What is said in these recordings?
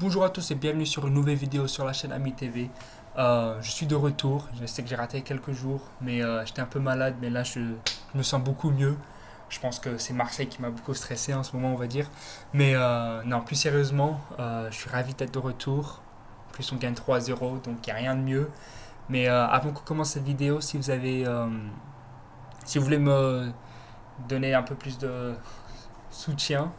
Bonjour à tous et bienvenue sur une nouvelle vidéo sur la chaîne Ami TV. Je suis de retour, je sais que j'ai raté quelques jours, mais j'étais un peu malade, mais là je me sens beaucoup mieux. Je pense que c'est Marseille qui m'a beaucoup stressé en ce moment, on va dire. Mais non, plus sérieusement, je suis ravi d'être de retour. En plus, on gagne 3-0, donc il n'y a rien de mieux. Mais avant qu'on commence cette vidéo, si vous voulez me donner un peu plus de soutien,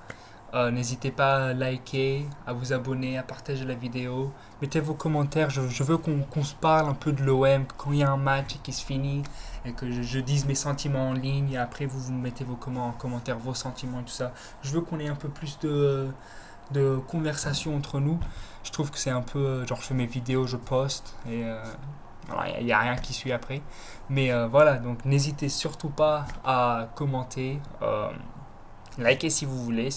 n'hésitez pas à liker, à vous abonner, à partager la vidéo. Mettez vos commentaires. Je veux qu'on se parle un peu de l'OM quand il y a un match et qui se finit et que je dise mes sentiments en ligne. Et après, vous mettez en commentaire vos sentiments et tout ça. Je veux qu'on ait un peu plus de conversation entre nous. Je trouve que c'est un peu genre je fais mes vidéos, je poste et voilà, il n'y a rien qui suit après. Mais voilà, donc n'hésitez surtout pas à commenter. Likez si vous voulez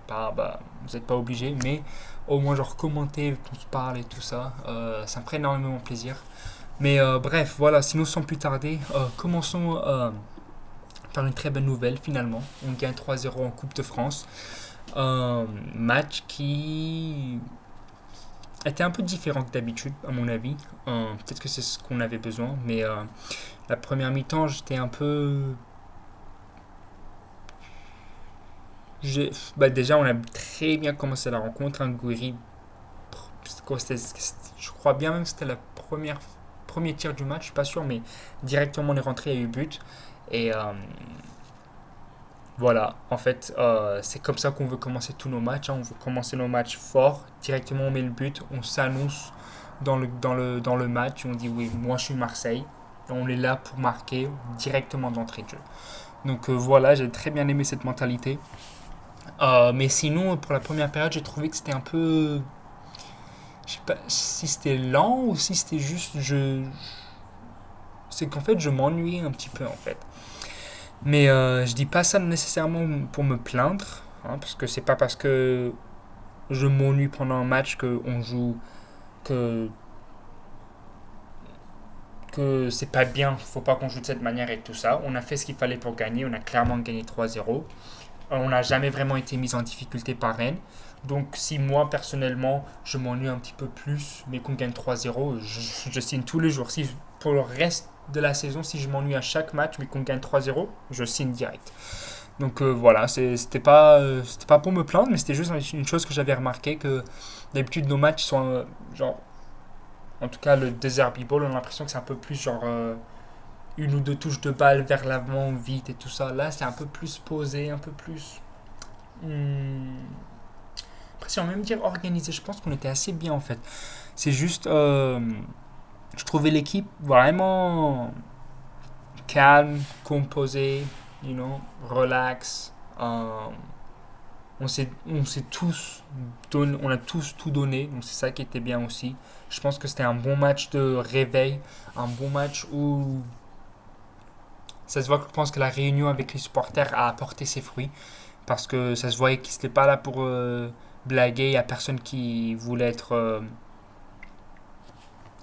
pas, bah, vous n'êtes pas obligé, mais au moins genre commenter, qu'on se parle et tout ça, ça me ferait énormément plaisir. Mais bref, voilà, sinon sans plus tarder, commençons par une très bonne nouvelle finalement. On gagne 3-0 en Coupe de France. Match qui était un peu différent que d'habitude, à mon avis. Peut-être que c'est ce qu'on avait besoin, mais la première mi-temps, j'étais un peu bah déjà, on a très bien commencé la rencontre. Un Gouiri, je crois bien même que c'était la premier tir du match, je suis pas sûr, mais directement on est rentré, il y a eu but. Et voilà, en fait, c'est comme ça qu'on veut commencer tous nos matchs, hein. On veut commencer nos matchs forts, directement on met le but, on s'annonce dans le match, on dit oui, moi je suis Marseille, et on est là pour marquer directement d'entrée de jeu. Donc voilà, j'ai très bien aimé cette mentalité. Mais sinon, pour la première période, j'ai trouvé que c'était un peu. Je sais pas si c'était lent ou si c'était juste. C'est qu'en fait, je m'ennuyais un petit peu en fait. Mais je dis pas ça nécessairement pour me plaindre, hein, parce que c'est pas parce que je m'ennuie pendant un match que on joue. que, que c'est pas bien, faut pas qu'on joue de cette manière et tout ça. On a fait ce qu'il fallait pour gagner, on a clairement gagné 3-0. On n'a jamais vraiment été mis en difficulté par Rennes. Donc si moi personnellement je m'ennuie un petit peu plus, mais qu'on gagne 3-0, je signe tous les jours. Si pour le reste de la saison, si je m'ennuie à chaque match, mais qu'on gagne 3-0, je signe direct. Donc voilà, c'était pas pour me plaindre, mais c'était juste une chose que j'avais remarqué que d'habitude nos matchs sont genre, en tout cas le Desert Ball, on a l'impression que c'est un peu plus genre une ou deux touches de balle vers l'avant vite et tout ça. Là, c'est un peu plus posé, un peu plus. Hmm, Après, si on même dire organisé, je pense qu'on était assez bien en fait. C'est juste, je trouvais l'équipe vraiment calme, composée, relax. On s'est tous on a tous tout donné, donc c'est ça qui était bien aussi. Je pense que c'était un bon match de réveil, un bon match où ça se voit que je pense que la réunion avec les supporters a apporté ses fruits parce que ça se voyait qu'ils n'étaient pas là pour blaguer. Il n'y a personne qui voulait être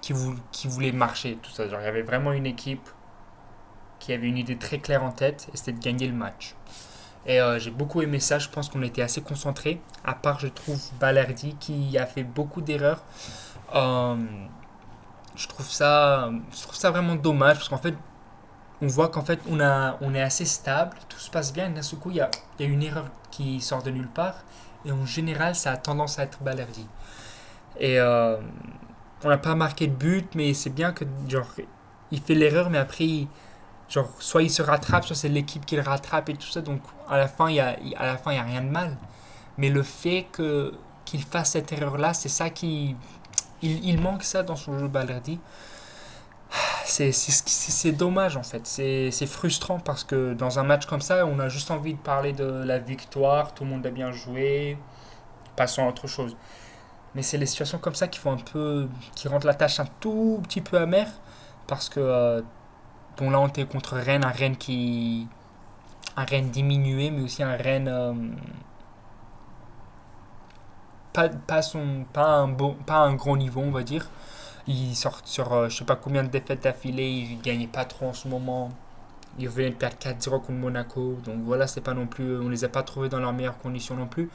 qui voulait marcher tout ça. Genre, il y avait vraiment une équipe qui avait une idée très claire en tête et c'était de gagner le match. Et j'ai beaucoup aimé ça. Je pense qu'on était assez concentrés. À part, je trouve, Balerdi qui a fait beaucoup d'erreurs. Euh, je trouve ça vraiment dommage parce qu'en fait, on voit qu'en fait on est assez stable, tout se passe bien, et d'un seul coup il y a une erreur qui sort de nulle part, et en général ça a tendance à être Balerdi. Et on n'a pas marqué de but, mais c'est bien que genre il fait l'erreur, mais après genre soit il se rattrape, soit c'est l'équipe qui le rattrape et tout ça, donc à la fin il y a rien de mal. Mais le fait que qu'il fasse cette erreur là, c'est ça qui il manque ça dans son jeu Balerdi. C'est dommage en fait, c'est frustrant parce que dans un match comme ça, on a juste envie de parler de la victoire, tout le monde a bien joué, passons à autre chose. Mais c'est les situations comme ça qui font un peu, qui rendent la tâche un tout petit peu amère parce que bon là on était contre Rennes, un Rennes diminué, mais aussi un Rennes pas un gros niveau on va dire. Ils sortent sur je sais pas combien de défaites d'affilée, ils gagnaient pas trop en ce moment. Ils venaient de perdre 4-0 contre Monaco. Donc voilà, c'est pas non plus, on les a pas trouvés dans leurs meilleures conditions non plus.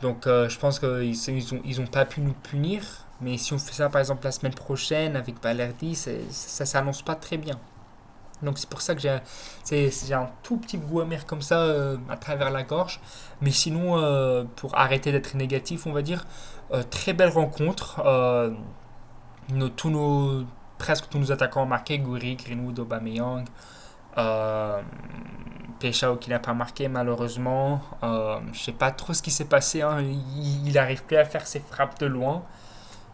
Donc je pense qu'ils ont pas pu nous punir. Mais si on fait ça par exemple la semaine prochaine avec Balerdi, ça s'annonce pas très bien. Donc c'est pour ça que j'ai un tout petit goût amer comme ça à travers la gorge. Mais sinon, pour arrêter d'être négatif, on va dire, très belle rencontre. Tous presque tous nos attaquants ont marqué, Gouiri, Greenwood, Aubameyang. Euh, Peshao qui n'a pas marqué malheureusement. Je sais pas trop ce qui s'est passé. Hein. Il arrive plus à faire ses frappes de loin.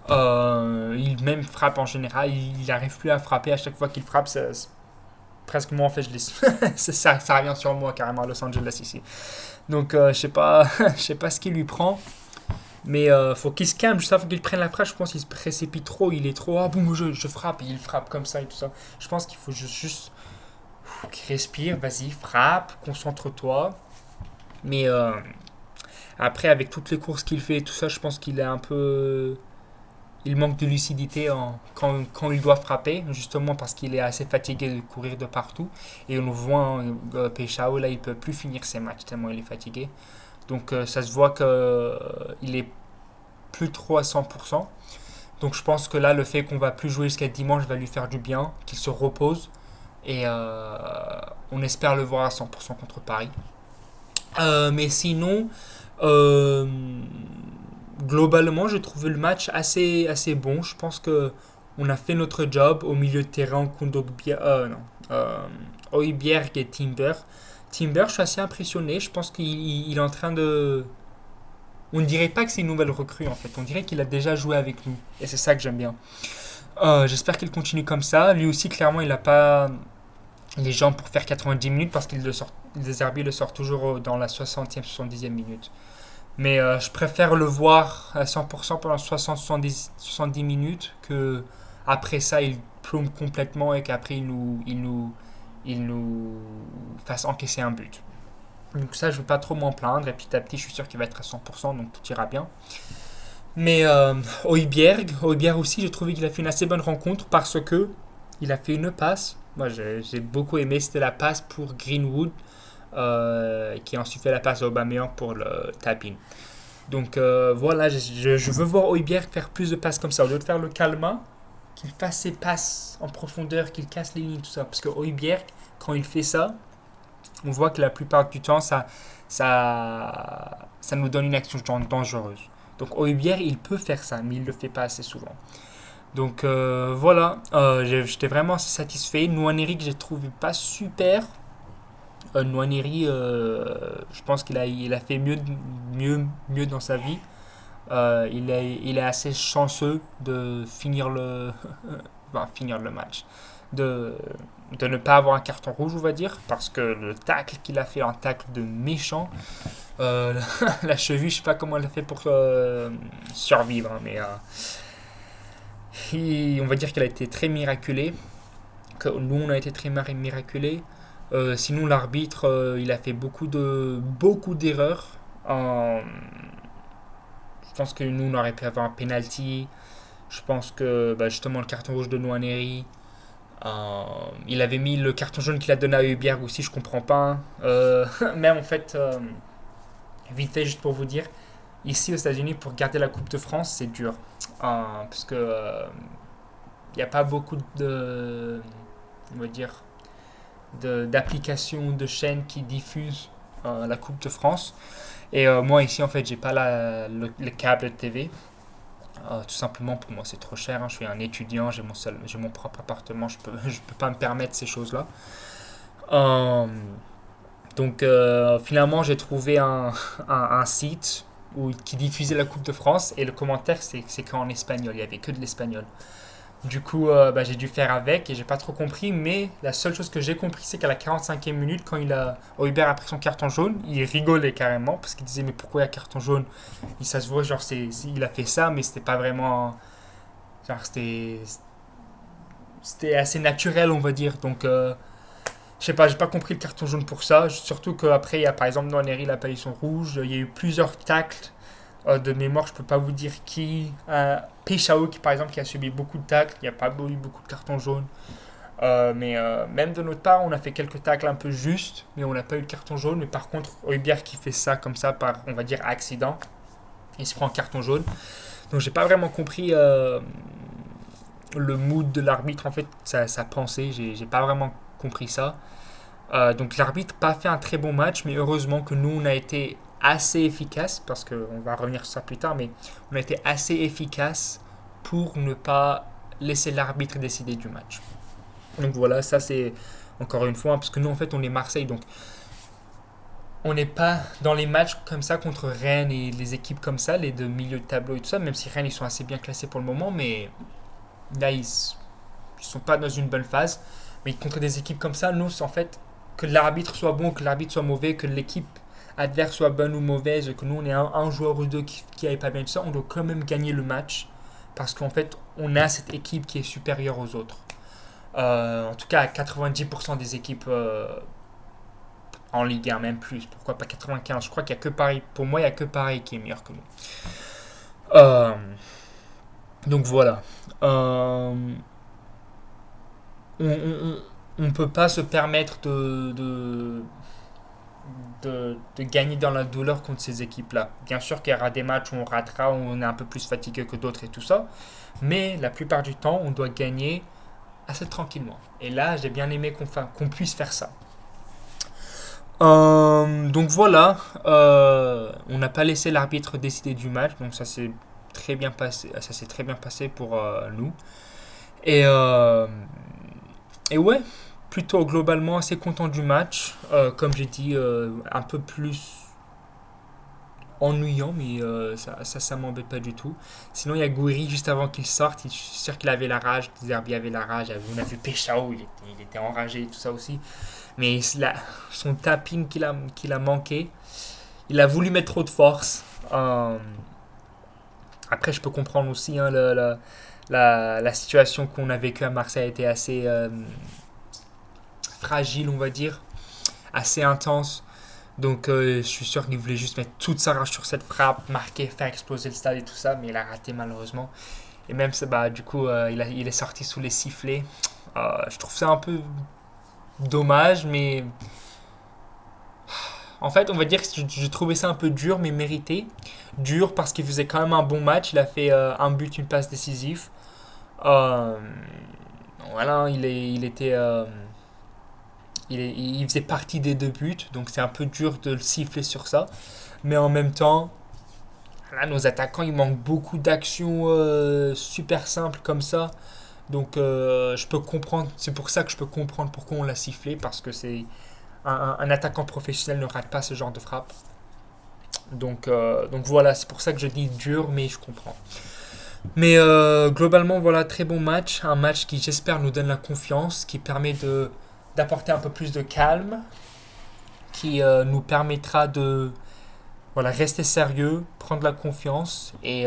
Il même frappe en général. Il n'arrive plus à frapper à chaque fois qu'il frappe. Presque moi en fait je laisse. Ça revient sur moi carrément à Los Angeles ici. Donc je sais pas, je sais pas ce qui lui prend. Mais faut qu'il se calme, juste avant qu'il prenne la frappe, je pense qu'il se précipite trop, il est trop ah bon je frappe, et il frappe comme ça et tout ça. Je pense qu'il faut juste respire, vas-y, frappe, concentre-toi. Mais après, avec toutes les courses qu'il fait et tout ça, je pense qu'il est un peu. Il manque de lucidité quand il doit frapper, justement parce qu'il est assez fatigué de courir de partout. Et on le voit, Peshao, là, il peut plus finir ses matchs tellement il est fatigué. Donc ça se voit qu'il est plus trop à 100%. Donc je pense que là, le fait qu'on va plus jouer jusqu'à dimanche va lui faire du bien, qu'il se repose. Et on espère le voir à 100% contre Paris. Mais sinon, euh, globalement, j'ai trouvé le match assez bon. Je pense que on a fait notre job au milieu de terrain. Højbjerg et Timber. Timber, je suis assez impressionné. Je pense qu'il est en train de. On ne dirait pas que c'est une nouvelle recrue en fait. On dirait qu'il a déjà joué avec nous. Et c'est ça que j'aime bien. J'espère qu'il continue comme ça. Lui aussi, clairement, il n'a pas les jambes pour faire 90 minutes parce qu'il le sort, les arbitres le sortent toujours dans la 60e, 70e minute. Mais je préfère le voir à 100% pendant 60-70 minutes que après ça il plombe complètement et qu'après il nous fasse encaisser un but. Donc ça je ne vais pas trop m'en plaindre et petit à petit je suis sûr qu'il va être à 100% donc tout ira bien. Mais Højbjerg aussi j'ai trouvé qu'il a fait une assez bonne rencontre parce que il a fait une passe. Moi j'ai beaucoup aimé, c'était la passe pour Greenwood qui a ensuite fait la passe à Aubameyang pour le tap-in. Donc voilà, je veux voir Højbjerg faire plus de passes comme ça. Au lieu de faire le calma, qu'il fasse ses passes en profondeur, qu'il casse les lignes, tout ça. Parce que Højbjerg, quand il fait ça, on voit que la plupart du temps, ça nous donne une action dangereuse. Donc Højbjerg, il peut faire ça, mais il ne le fait pas assez souvent. Donc voilà, j'étais vraiment assez satisfait. Nwaneri que j'ai trouvé pas super. Nwaneri, je pense il a fait mieux dans sa vie. Il est assez chanceux de finir le match. De, de ne pas avoir un carton rouge, on va dire, parce que le tacle qu'il a fait, un tacle de méchant, la cheville, je sais pas comment elle a fait pour survivre, hein, mais on va dire qu'elle a été très miraculée, que nous on a été très miraculés. Sinon l'arbitre, il a fait beaucoup d'erreurs. Je pense que nous on aurait pu avoir un penalty. Je pense que justement le carton rouge de Nwaneri. Il avait mis le carton jaune qu'il a donné à Højbjerg aussi, je comprends pas. Même en fait, vite fait juste pour vous dire, ici aux États-Unis pour garder la Coupe de France c'est dur. Parce que il n'y a pas beaucoup on va dire, d'applications, de chaînes qui diffusent la Coupe de France. Et moi ici en fait j'ai pas le câble de TV. Tout simplement pour moi c'est trop cher. Hein. Je suis un étudiant, j'ai mon propre appartement, je peux pas me permettre ces choses-là. Euh, donc finalement j'ai trouvé un site qui diffusait la Coupe de France et le commentaire c'est qu'en espagnol, il y avait que de l'espagnol. Du coup, j'ai dû faire avec et j'ai pas trop compris. Mais la seule chose que j'ai compris, c'est qu'à la 45e minute, quand Højbjerg a pris son carton jaune, il rigolait carrément parce qu'il disait mais pourquoi il y a carton jaune. Et ça se voit genre il a fait ça, mais c'était pas vraiment genre c'était assez naturel on va dire. Donc je sais pas, j'ai pas compris le carton jaune pour ça. Surtout qu'après, il y a par exemple Nwaneri, il a pas eu son rouge. Il y a eu plusieurs tacles de mémoire, je peux pas vous dire qui. Peshao qui par exemple qui a subi beaucoup de tacles, il n'y a pas eu beaucoup de cartons jaunes. Mais même de notre part, on a fait quelques tacles un peu justes, mais on n'a pas eu de carton jaune. Mais par contre, Højbjerg qui fait ça comme ça par, on va dire, accident, Il se prend un carton jaune. Donc j'ai pas vraiment compris le mood de l'arbitre, en fait, sa pensée. J'ai pas vraiment compris ça. Donc l'arbitre n'a pas fait un très bon match, mais heureusement que nous, on a été assez efficace, parce qu'on va revenir sur ça plus tard, mais on a été assez efficace pour ne pas laisser l'arbitre décider du match. Donc voilà, ça c'est encore une fois, parce que nous en fait on est Marseille, donc on n'est pas dans les matchs comme ça contre Rennes et les équipes comme ça, les deux milieux de tableau et tout ça, même si Rennes ils sont assez bien classés pour le moment, mais là ils sont pas dans une bonne phase. Mais contre des équipes comme ça, nous c'est en fait que l'arbitre soit bon, que l'arbitre soit mauvais, que l'équipe adverse soit bonne ou mauvaise, que nous on ait un joueur ou deux qui n'aille pas bien, tout ça, on doit quand même gagner le match parce qu'en fait on a cette équipe qui est supérieure aux autres. En tout cas à 90% des équipes en Ligue 1, même plus. Pourquoi pas 95? Je crois qu'il y a que Paris. Pour moi, il y a que Paris qui est meilleur que nous. Euh, donc voilà. On ne peut pas se permettre de gagner dans la douleur contre ces équipes-là. Bien sûr qu'il y aura des matchs où on ratera, où on est un peu plus fatigué que d'autres et tout ça. Mais la plupart du temps, on doit gagner assez tranquillement. Et là, j'ai bien aimé qu'on puisse faire ça. Donc voilà, on n'a pas laissé l'arbitre décider du match, donc ça s'est très bien passé. Ça s'est très bien passé pour nous. Et, euh, et ouais, plutôt globalement assez content du match. Comme j'ai dit, un peu plus ennuyant, mais ça m'embête pas du tout. Sinon, il y a Gouiri juste avant qu'il sorte. Je suis sûr qu'il avait la rage. Zerbi avait la rage. On a vu Peshao, il était enragé et tout ça aussi. Mais son tapping qu'il a manqué, il a voulu mettre trop de force. Après, je peux comprendre aussi hein, la situation qu'on a vécue à Marseille a été assez fragile, on va dire, assez intense. Donc, je suis sûr qu'il voulait juste mettre toute sa rage sur cette frappe, marquer, faire exploser le stade et tout ça, mais il a raté malheureusement. Et même, bah, du coup, il est sorti sous les sifflets. Je trouve ça un peu dommage, mais en fait, on va dire que j'ai trouvé ça un peu dur, mais mérité. Dur parce qu'il faisait quand même un bon match. Il a fait un but, une passe décisive. Euh, voilà, il était, il faisait partie des deux buts, donc c'est un peu dur de le siffler sur ça. Mais en même temps, là, nos attaquants, ils manquent beaucoup d'actions super simples comme ça. Donc, je peux comprendre. C'est pour ça que je peux comprendre pourquoi on l'a sifflé, parce que c'est un attaquant professionnel ne rate pas ce genre de frappe. Donc voilà, c'est pour ça que je dis dur, mais je comprends. Mais globalement, voilà, très bon match. Un match qui, j'espère, nous donne la confiance, qui permet d'apporter un peu plus de calme, qui nous permettra de voilà, rester sérieux, prendre la confiance et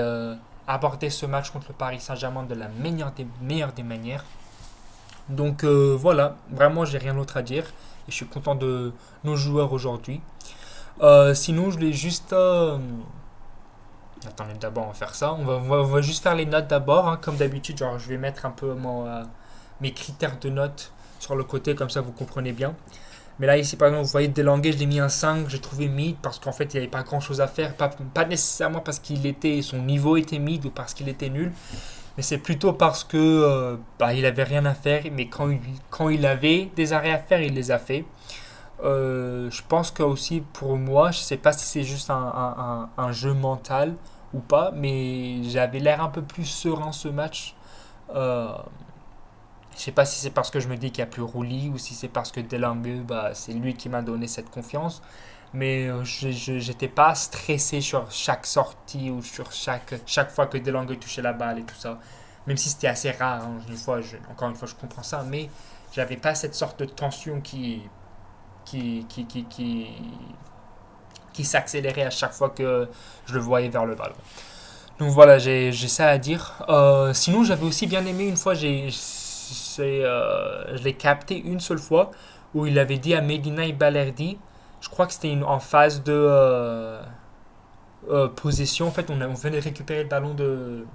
aborder ce match contre le Paris Saint-Germain de la meilleure des manières. Donc voilà, vraiment, j'ai rien d'autre à dire. Et je suis content de nos joueurs aujourd'hui. Sinon, je voulais juste. Attendez, d'abord, on va faire ça. On va juste faire les notes d'abord, hein, comme d'habitude. Genre, je vais mettre un peu mes critères de notes sur le côté, comme ça vous comprenez bien. Mais là, ici, par exemple, vous voyez, Delanguet, je l'ai mis un 5, j'ai trouvé mid parce qu'en fait, il n'y avait pas grand chose à faire. Pas nécessairement parce son niveau était mid ou parce qu'il était nul, mais c'est plutôt parce que bah, il avait rien à faire. Mais quand il avait des arrêts à faire, il les a fait. Je pense que aussi pour moi, je sais pas si c'est juste un jeu mental ou pas, mais j'avais l'air un peu plus serein ce match. Euh, je sais pas si c'est parce que je me dis qu'il n'y a plus Rouli ou si c'est parce que Delangue, bah, c'est lui qui m'a donné cette confiance. Mais j'étais pas stressé sur chaque sortie ou sur chaque fois que Delangue touchait la balle et tout ça. Même si c'était assez rare, hein, encore une fois, je comprends ça, mais j'avais pas cette sorte de tension qui, qui, qui, qui, qui s'accélérait à chaque fois que je le voyais vers le ballon. Donc voilà, j'ai ça à dire. Sinon, j'avais aussi bien aimé une fois, je l'ai capté une seule fois, où il avait dit à Medina et Balerdi, je crois que c'était en phase de possession. En fait, on venait récupérer le ballon de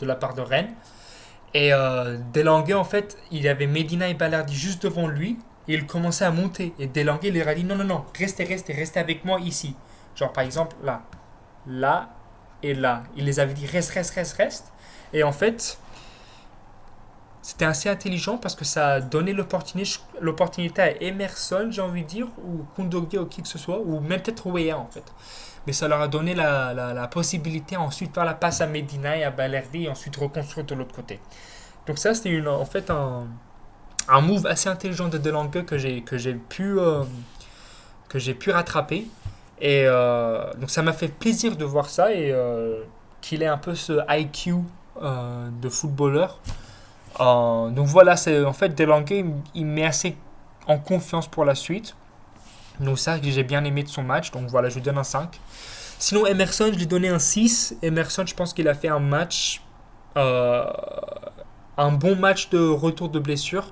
la part de Rennes. Et Delangue, en fait, il avait Medina et Balerdi juste devant lui. Et il commençait à monter. Et Delangue, il leur a dit non, non, non, restez avec moi ici. Genre, par exemple, là. Là, et là. Il les avait dit reste, reste, reste, reste. Et en fait, c'était assez intelligent parce que ça a donné l'opportunité à Emerson, j'ai envie de dire, ou Kondogbia ou qui que ce soit, ou même peut-être Weah en fait. Mais ça leur a donné la possibilité ensuite de faire la passe à Medina et à Balerdi et ensuite reconstruire de l'autre côté. Donc ça, c'était en fait un move assez intelligent de Delange que j'ai pu rattraper. Et donc ça m'a fait plaisir de voir ça et qu'il ait un peu ce IQ de footballeur. Donc voilà, c'est en fait Delange, il met assez en confiance pour la suite. Donc ça, j'ai bien aimé de son match. Donc voilà, je lui donne un 5. Sinon, Emerson, je lui donnais un 6. Emerson, je pense qu'il a fait euh, un bon match de retour de blessure.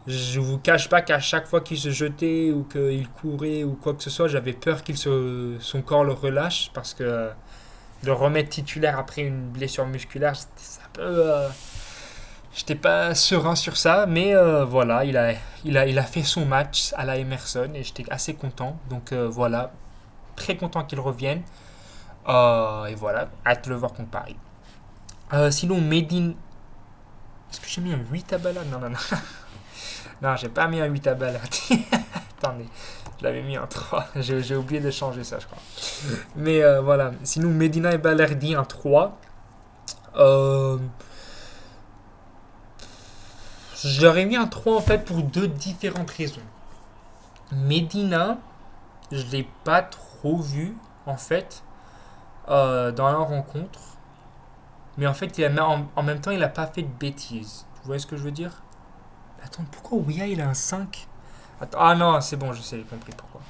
Je vous cache pas qu'à chaque fois qu'il se jetait ou qu'il courait ou quoi que ce soit, j'avais peur son corps le relâche parce que le remettre titulaire après une blessure musculaire, c'était un peu. J'étais pas serein sur ça, mais voilà, il a fait son match à la Emerson et j'étais assez content. Donc voilà, très content qu'il revienne. Et voilà, hâte de le voir contre Paris. Sinon, Medine. Est-ce que j'ai mis un 8 à Balade? Non, non, non. Non, j'ai pas mis un 8 à Balade. Attendez, je l'avais mis un 3. J'ai oublié de changer ça, je crois. Mais voilà, sinon, Medina et Balerdi, un 3. Euh, je leur ai mis un 3 en fait pour deux différentes raisons. Medina, je l'ai pas trop vu en fait dans la rencontre. Mais en fait, en même temps, il a pas fait de bêtises. Vous voyez ce que je veux dire? Attends, pourquoi Ouya il a un 5? Attends, ah non, c'est bon, je sais, j'ai compris pourquoi.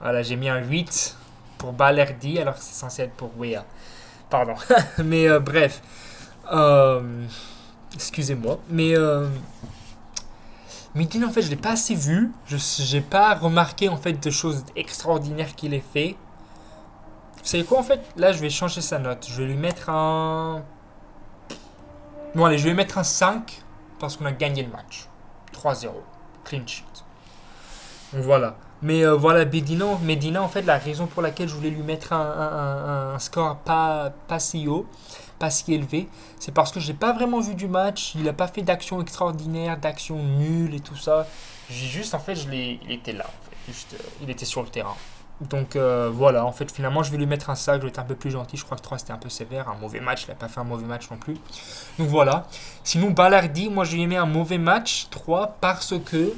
Voilà, j'ai mis un 8 pour Balerdi alors que c'est censé être pour Ouya. Pardon. Mais bref. Euh, Excusez-moi. Mais Midin, en fait, je l'ai pas assez vu. Je n'ai pas remarqué en fait de choses extraordinaires qu'il ait fait. Vous savez quoi en fait? Là, je vais changer sa note. Je vais lui mettre un. Bon, allez, je vais lui mettre un 5 parce qu'on a gagné le match. 3-0. Clean sheet. Donc voilà. Mais voilà, Medina, en fait, la raison pour laquelle je voulais lui mettre un score pas si haut, pas si élevé, c'est parce que je n'ai pas vraiment vu du match. Il n'a pas fait d'action extraordinaire, d'action nulle et tout ça. J'ai juste, en fait, il était là. En fait. Juste, il était sur le terrain. Donc voilà, en fait, finalement, je vais lui mettre un sac. Je vais être un peu plus gentil. Je crois que 3 c'était un peu sévère. Un mauvais match, il n'a pas fait un mauvais match non plus. Donc voilà. Sinon, Ballardi, moi, je lui ai mis un mauvais match, 3, parce que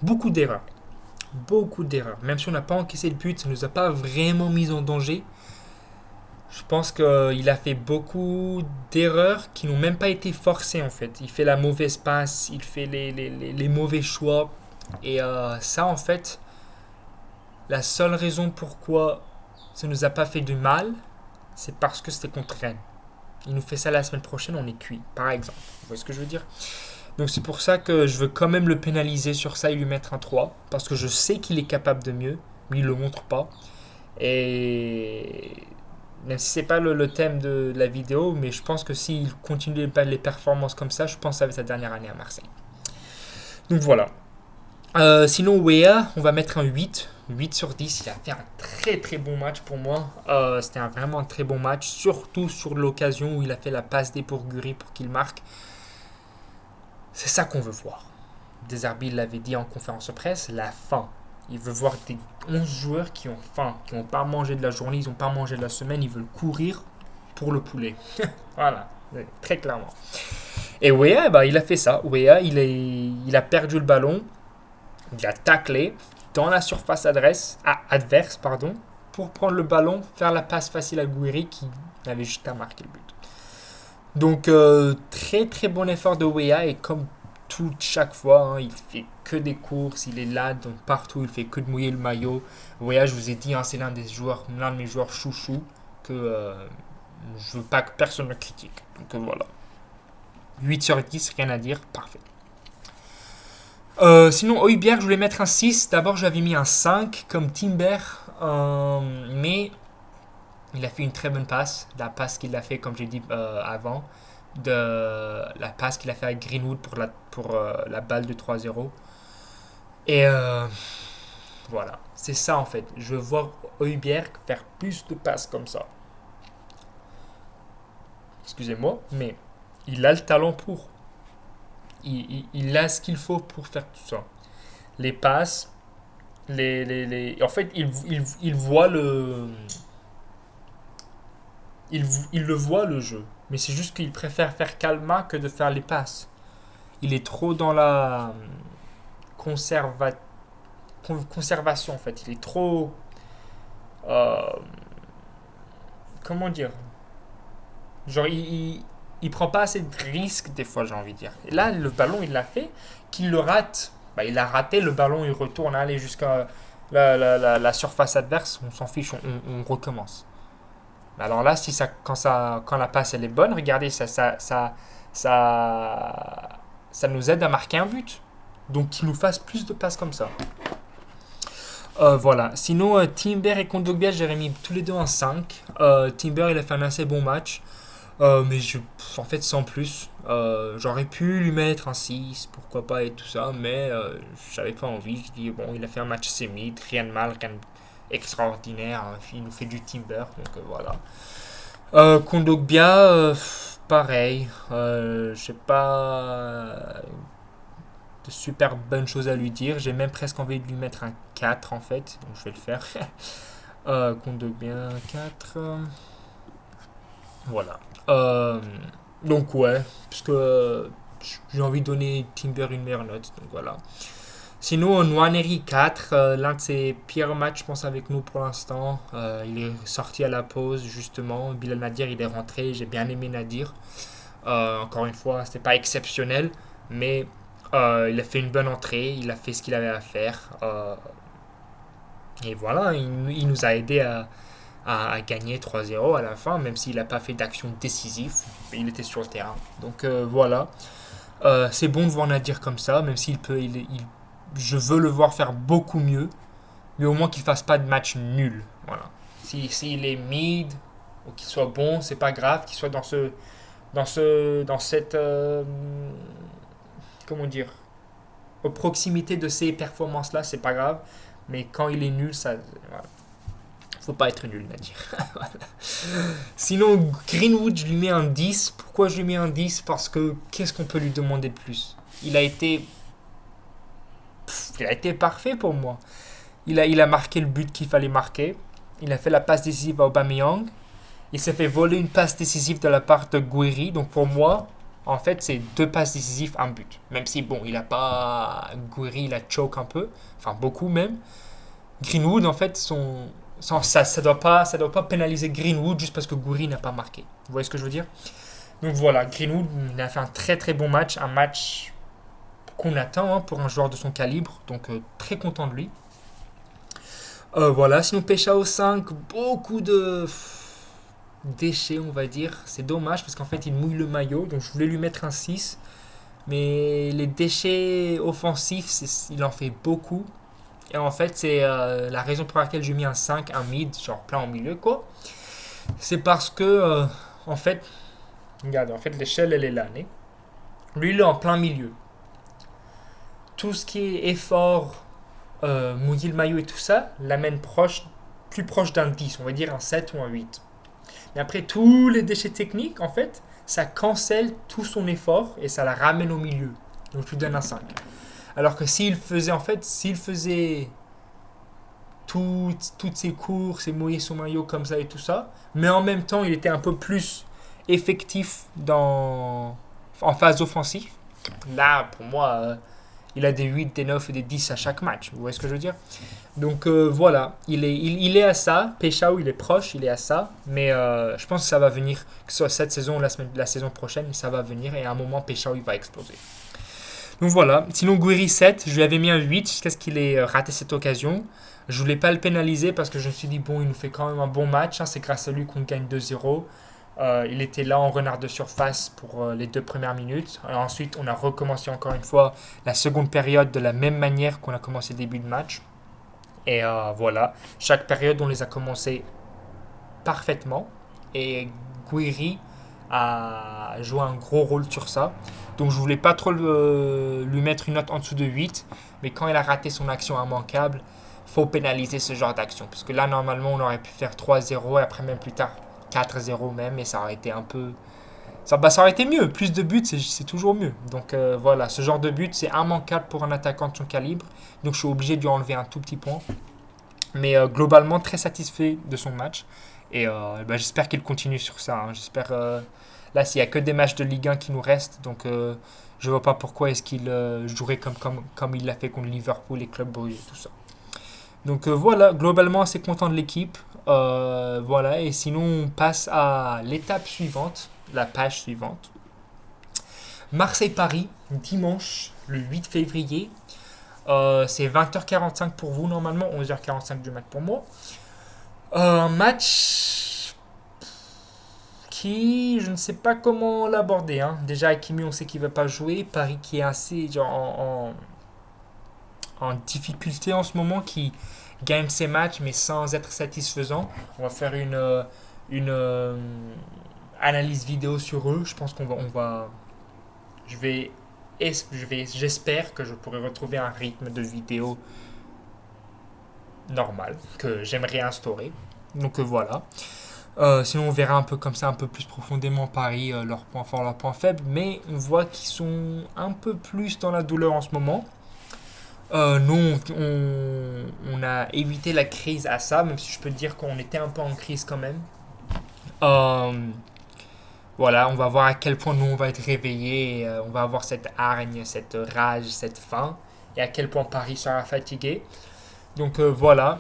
beaucoup d'erreurs. Beaucoup d'erreurs. Même si on n'a pas encaissé le but, ça ne nous a pas vraiment mis en danger. Je pense qu'il a fait beaucoup d'erreurs qui n'ont même pas été forcées en fait. Il fait la mauvaise passe, il fait les mauvais choix. Et ça en fait, la seule raison pourquoi ça ne nous a pas fait du mal, c'est parce que c'était contre Rennes. Il nous fait ça la semaine prochaine, on est cuit, par exemple. Vous voyez ce que je veux dire? Donc c'est pour ça que je veux quand même le pénaliser sur ça et lui mettre un 3. Parce que je sais qu'il est capable de mieux, mais il ne le montre pas. Et même si c'est pas le thème de la vidéo, mais je pense que s'il continue les performances comme ça, je pense que ça va être sa dernière année à Marseille. Donc voilà. Sinon, Wea, on va mettre un 8. 8 sur 10. Il a fait un très très bon match pour moi. C'était vraiment un très bon match, surtout sur l'occasion où il a fait la passe D pour Guri pour qu'il marque. C'est ça qu'on veut voir. Deserbi l'avait dit en conférence de presse, la faim. Il veut voir des 11 joueurs qui ont faim, qui n'ont pas mangé de la journée, ils n'ont pas mangé de la semaine, ils veulent courir pour le poulet. Voilà, très clairement. Et Wea, bah, il a fait ça. Wea, il a perdu le ballon, il a taclé dans la surface adverse, pour prendre le ballon, faire la passe facile à Gouiri qui avait juste à marquer le but. Donc très très bon effort de Wea et comme chaque fois, hein, il fait que des courses, il est là donc partout, il fait que de mouiller le maillot. Wea, je vous ai dit, hein, c'est l'un de mes joueurs chouchous que je veux pas que personne me critique. Donc voilà. 8 sur 10, rien à dire, parfait. Sinon, Højbjerg, je voulais mettre un 6. D'abord, j'avais mis un 5 comme Timber, mais il a fait une très bonne passe. La passe qu'il a fait, comme j'ai dit avant, la passe qu'il a fait avec Greenwood pour la balle de 3-0. Et Voilà, c'est ça en fait. Je veux voir Højbjerg faire plus de passes comme ça. Excusez-moi, mais il a le talent pour. Il a ce qu'il faut pour faire tout ça. Les passes, en fait, il voit il le voit le jeu. Mais c'est juste qu'il préfère faire calma que de faire les passes. Il est trop dans la conserva- conservation en fait. Il est trop... euh, comment dire. Genre, il prend pas assez de risques des fois, j'ai envie de dire. Et là, le ballon, il l'a fait. Qu'il le rate, bah, il a raté. Le ballon, il retourne aller jusqu'à la surface adverse. On s'en fiche, on recommence. Alors là, si ça, quand la passe elle est bonne, regardez, ça nous aide à marquer un but. Donc qu'il nous fasse plus de passes comme ça. Voilà. Sinon, Timber et Kondogbia, j'ai mis tous les deux en 5. Timber, il a fait un assez bon match. Mais en fait, sans plus. J'aurais pu lui mettre un 6, pourquoi pas, et tout ça. Mais j'avais pas envie. Je dis, bon, il a fait un match semi, rien de mal, rien d'extraordinaire. Il nous fait du Timber, donc voilà. Kondogbia, pareil. Je sais pas de super bonnes choses à lui dire. J'ai même presque envie de lui mettre un 4 en fait. Donc je vais le faire. Kondogbia 4. Voilà. Euh, donc ouais, parce que j'ai envie de donner Timber une meilleure note. Donc voilà. Sinon, Nwaneri 4, l'un de ses pires matchs, je pense, avec nous pour l'instant. Il est sorti à la pause, justement. Bilal Nadir, il est rentré. J'ai bien aimé Nadir. Encore une fois, c'était pas exceptionnel, mais il a fait une bonne entrée. Il a fait ce qu'il avait à faire. Et voilà, il nous a aidé à gagner 3-0 à la fin, même s'il n'a pas fait d'action décisive. Il était sur le terrain. Donc voilà. C'est bon de voir Nadir comme ça, même s'il peut, je veux le voir faire beaucoup mieux, mais au moins qu'il fasse pas de match nul. Voilà. S'il est mid ou qu'il soit bon, c'est pas grave. Qu'il soit dans cette, comment dire, aux proximités de ces performances-là, c'est pas grave. Mais quand il est nul, ça, voilà. Faut pas être nul, Nadir. Voilà. Sinon, Greenwood, je lui mets un 10. Pourquoi je lui mets un 10? Parce que qu'est-ce qu'on peut lui demander de plus? Il a été parfait pour moi. Il a marqué le but qu'il fallait marquer. Il a fait la passe décisive à Aubameyang. Il s'est fait voler une passe décisive de la part de Guiri. Donc pour moi, en fait, c'est 2 passes décisives, un but. Même si, bon, il a pas... Guiri, il a choke un peu. Enfin, beaucoup même. Greenwood, en fait, ça doit pas pénaliser Greenwood juste parce que Guiri n'a pas marqué. Vous voyez ce que je veux dire? Donc voilà, Greenwood, il a fait un très très bon match. Un match qu'on attend pour un joueur de son calibre. Donc très content de lui. Voilà, sinon Peshao 5, beaucoup de déchets, on va dire. C'est dommage parce qu'en fait, il mouille le maillot. Donc je voulais lui mettre un 6. Mais les déchets offensifs, il en fait beaucoup. Et en fait, c'est la raison pour laquelle j'ai mis un 5, un mid, genre plein au milieu, quoi. C'est parce que, en fait, regardez, en fait, l'échelle, elle est là. Lui, il est en plein milieu. Tout ce qui est effort, mouiller le maillot et tout ça, l'amène plus proche d'un 10, on va dire un 7 ou un 8. Mais après, tous les déchets techniques, en fait, ça cancelle tout son effort et ça la ramène au milieu. Donc, je lui donne un 5. Alors que s'il faisait toutes ses courses et mouiller son maillot comme ça et tout ça, mais en même temps, il était un peu plus effectif en phase offensive. Là, pour moi, il a des 8, des 9 et des 10 à chaque match. Vous voyez ce que je veux dire? Donc voilà, il est à ça. Peshao, il est proche, il est à ça. Mais je pense que ça va venir, que ce soit cette saison ou la saison prochaine, ça va venir. Et à un moment, Peshao, il va exploser. Donc voilà. Sinon, Guiri 7, je lui avais mis un 8 jusqu'à ce qu'il ait raté cette occasion. Je voulais pas le pénaliser parce que je me suis dit, bon, il nous fait quand même un bon match. C'est grâce à lui qu'on gagne 2-0. Il était là en renard de surface pour les 2 premières minutes. Ensuite, on a recommencé encore une fois la seconde période de la même manière qu'on a commencé le début de match. Et voilà, chaque période, on les a commencé parfaitement. Et Guiri a joué un gros rôle sur ça. Donc je voulais pas trop lui mettre une note en dessous de 8. Mais quand il a raté son action immanquable, faut pénaliser ce genre d'action. Parce que là, normalement, on aurait pu faire 3-0 et après, même plus tard, 4-0 même. Et ça aurait été un peu. Ça aurait été mieux. Plus de buts, c'est toujours mieux. Donc voilà, ce genre de but, c'est immanquable pour un attaquant de son calibre. Donc je suis obligé de lui enlever un tout petit point. Mais globalement, très satisfait de son match. Et j'espère qu'il continue sur ça. Hein. J'espère. Là, s'il n'y a que des matchs de Ligue 1 qui nous restent. Donc je ne vois pas pourquoi est-ce qu'il jouerait comme il l'a fait contre Liverpool et Club Brugge et tout ça. Donc voilà, globalement, assez content de l'équipe. Voilà, et sinon, on passe à l'étape suivante, la page suivante. Marseille-Paris, dimanche, le 8 février. C'est 20h45 pour vous normalement, 11h45 du mat pour moi. Un match qui, je ne sais pas comment l'aborder. Hein. Déjà, Hakimi, on sait qu'il ne va pas jouer. Paris qui est assez en difficulté en ce moment, qui gagne ses matchs mais sans être satisfaisant. On va faire une analyse vidéo sur eux. Je pense je vais, j'espère que je pourrai retrouver un rythme de vidéo normal que j'aimerais instaurer. Donc voilà. Sinon, on verra un peu comme ça, un peu plus profondément Paris, leurs points forts, leurs points faibles. Mais on voit qu'ils sont un peu plus dans la douleur en ce moment. Nous, on a évité la crise à ça, même si je peux dire qu'on était un peu en crise quand même. Voilà, on va voir à quel point nous on va être réveillés, on va avoir cette hargne, cette rage, cette faim, et à quel point Paris sera fatigué. Donc voilà,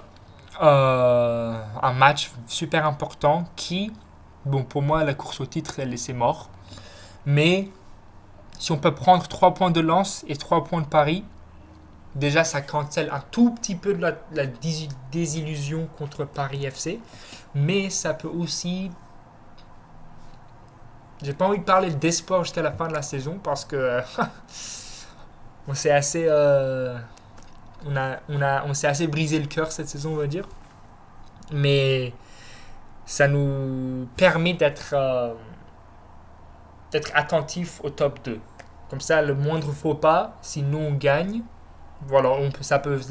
un match super important qui, bon pour moi la course au titre c'est mort, mais si on peut prendre 3 points de Lens et 3 points de Paris, déjà ça cancelle un tout petit peu de la désillusion contre Paris FC, mais ça peut aussi. J'ai pas envie de parler d'espoir jusqu'à la fin de la saison parce que on s'est assez, on s'est assez brisé le cœur cette saison, on va dire. Mais ça nous permet d'être attentif au top 2. Comme ça, le moindre faux pas, si nous on gagne, voilà,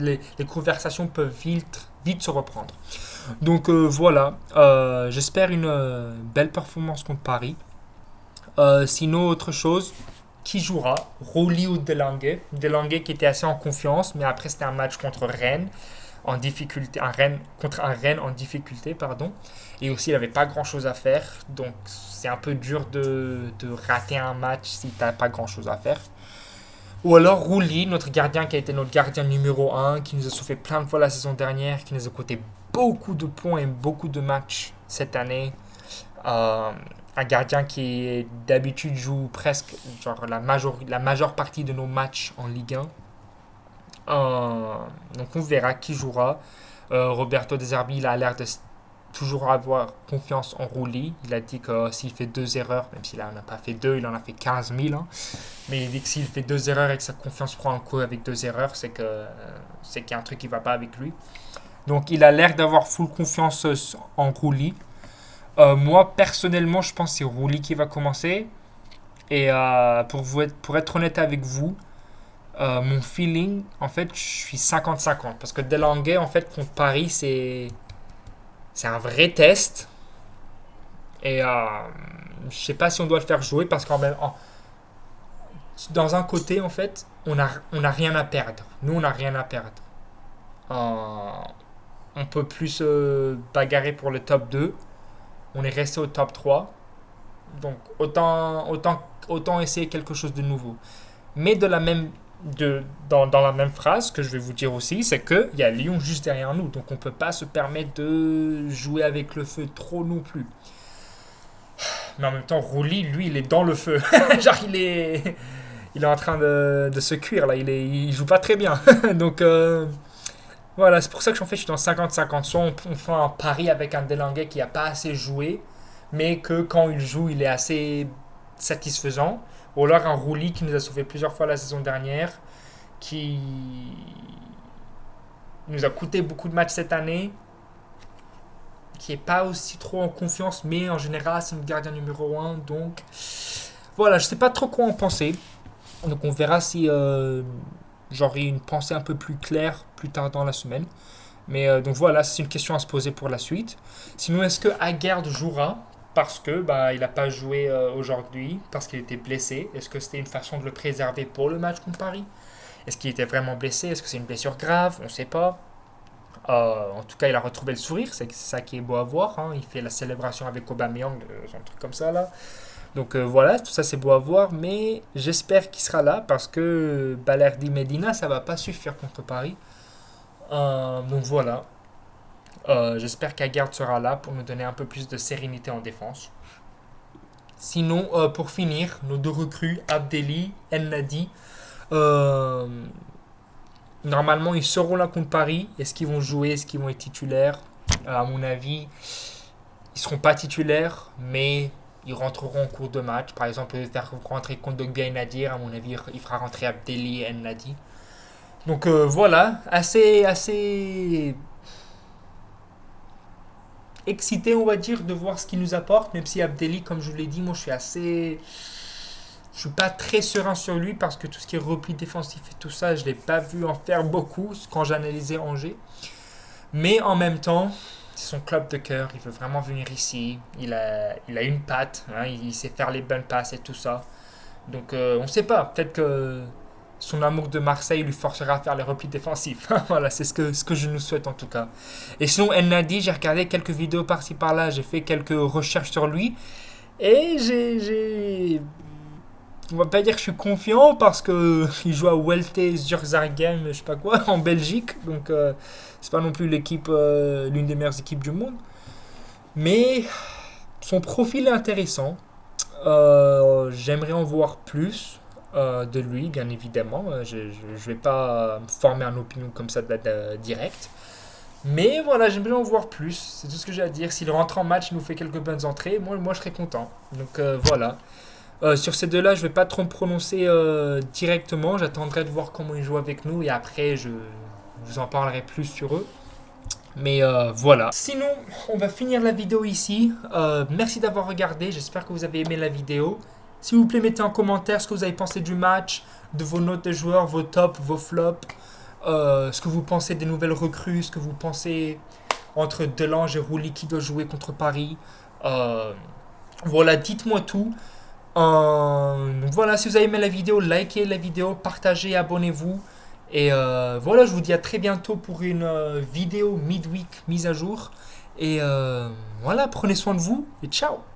les conversations peuvent vite se reprendre. Donc voilà, j'espère une belle performance contre Paris. Sinon, autre chose, qui jouera? Roli ou Delangue? Delangue qui était assez en confiance, mais après c'était un match contre Rennes en difficulté, contre un Rennes en difficulté, pardon. Et aussi, il n'avait pas grand-chose à faire, donc c'est un peu dur de rater un match si tu n'as pas grand-chose à faire. Ou alors Rouli, notre gardien qui a été notre gardien numéro 1, qui nous a soufflé plein de fois la saison dernière, qui nous a coûté beaucoup de points et beaucoup de matchs cette année. Un gardien qui d'habitude joue presque genre la majeure partie de nos matchs en Ligue 1. Donc on verra qui jouera. Roberto De Zerbi, il a l'air de toujours avoir confiance en Rouli. Il a dit que s'il fait 2 erreurs, même s'il n'en a pas fait 2, il en a fait 15 000. Hein. Mais il dit que s'il fait 2 erreurs et que sa confiance prend un coup avec 2 erreurs, c'est qu'il y a un truc qui ne va pas avec lui. Donc il a l'air d'avoir full confiance en Rouli. Moi, personnellement, je pense que c'est Rouli qui va commencer. Et pour être honnête avec vous, mon feeling, en fait, je suis 50-50. Parce que Delangue, en fait, contre Paris, c'est un vrai test. Et je sais pas si on doit le faire jouer parce dans un côté, en fait, on a rien à perdre. Nous, on n'a rien à perdre. On peut plus se bagarrer pour le top 2. On est resté au top 3. Donc, autant essayer quelque chose de nouveau. Mais dans la même phrase, ce que je vais vous dire aussi, c'est qu'il y a Lyon juste derrière nous. Donc, on ne peut pas se permettre de jouer avec le feu trop non plus. Mais en même temps, Rouli, lui, il est dans le feu. Genre, il est en train de se cuire, là. Il joue pas très bien. Donc, voilà, c'est pour ça que je suis dans 50-50. Soit on fait un pari avec un Delangue qui n'a pas assez joué, mais que quand il joue, il est assez satisfaisant. Ou alors un Rouli qui nous a sauvé plusieurs fois la saison dernière, qui nous a coûté beaucoup de matchs cette année, qui n'est pas aussi trop en confiance, mais en général, c'est notre gardien numéro 1. Donc, voilà, je ne sais pas trop quoi en penser. Donc, on verra si j'aurai une pensée un peu plus claire plus tard dans la semaine. Mais donc voilà, c'est une question à se poser pour la suite. Sinon, est-ce que Aguerd jouera parce que il n'a pas joué aujourd'hui, parce qu'il était blessé? Est-ce que c'était une façon de le préserver pour le match contre Paris? Est-ce qu'il était vraiment blessé? Est-ce que c'est une blessure grave? On ne sait pas. En tout cas, il a retrouvé le sourire, c'est ça qui est beau à voir, hein. Il fait la célébration avec Aubameyang, un truc comme ça là. Donc voilà, tout ça c'est beau à voir, mais j'espère qu'il sera là parce que Balerdi Medina, ça va pas suffire contre Paris. Donc voilà, j'espère qu'Aguerd sera là pour nous donner un peu plus de sérénité en défense. Sinon, pour finir, nos deux recrues, Abdelli, Ennadi, euh, normalement ils seront là contre Paris. Est-ce qu'ils vont jouer? Est-ce qu'ils vont être titulaires? À mon avis, ils seront pas titulaires, mais ils rentreront en cours de match. Par exemple, faire rentrer Kondogbia et Nadir, à mon avis, il fera rentrer Abdelli et Nadi. Donc voilà, assez excité, on va dire, de voir ce qu'il nous apporte. Même si Abdelli, comme je vous l'ai dit, moi je suis pas très serein sur lui parce que tout ce qui est repli défensif et tout ça, je l'ai pas vu en faire beaucoup quand j'analysais Angers. Mais en même temps, c'est son club de cœur, il veut vraiment venir ici. Il a une patte, hein, il sait faire les bonnes passes et tout ça. Donc on ne sait pas, peut-être que son amour de Marseille lui forcera à faire les replis défensifs. Voilà, c'est ce que je nous souhaite en tout cas. Et sinon, Ennadi, j'ai regardé quelques vidéos par-ci par-là, j'ai fait quelques recherches sur lui. Et on va pas dire que je suis confiant parce que il joue à Welte Zurzargem, je sais pas quoi, en Belgique. Donc c'est pas non plus l'équipe, l'une des meilleures équipes du monde. Mais son profil est intéressant. J'aimerais en voir plus de lui, bien évidemment. Je vais pas me former une opinion comme ça direct. Mais voilà, j'aimerais en voir plus. C'est tout ce que j'ai à dire. S'il rentre en match, il nous fait quelques bonnes entrées. Moi je serais content. Donc voilà. Sur ces deux-là, je vais pas trop me prononcer directement. J'attendrai de voir comment ils jouent avec nous et après, je vous en parlerai plus sur eux. Mais voilà. Sinon, on va finir la vidéo ici. Merci d'avoir regardé. J'espère que vous avez aimé la vidéo. S'il vous plaît, mettez en commentaire ce que vous avez pensé du match, de vos notes de joueurs, vos tops, vos flops, ce que vous pensez des nouvelles recrues, ce que vous pensez entre Delange et Rouli qui doit jouer contre Paris. Voilà, dites-moi tout. Donc voilà, si vous avez aimé la vidéo, likez la vidéo, partagez, abonnez-vous. Et voilà, je vous dis à très bientôt pour une vidéo midweek mise à jour. Et voilà, prenez soin de vous et ciao!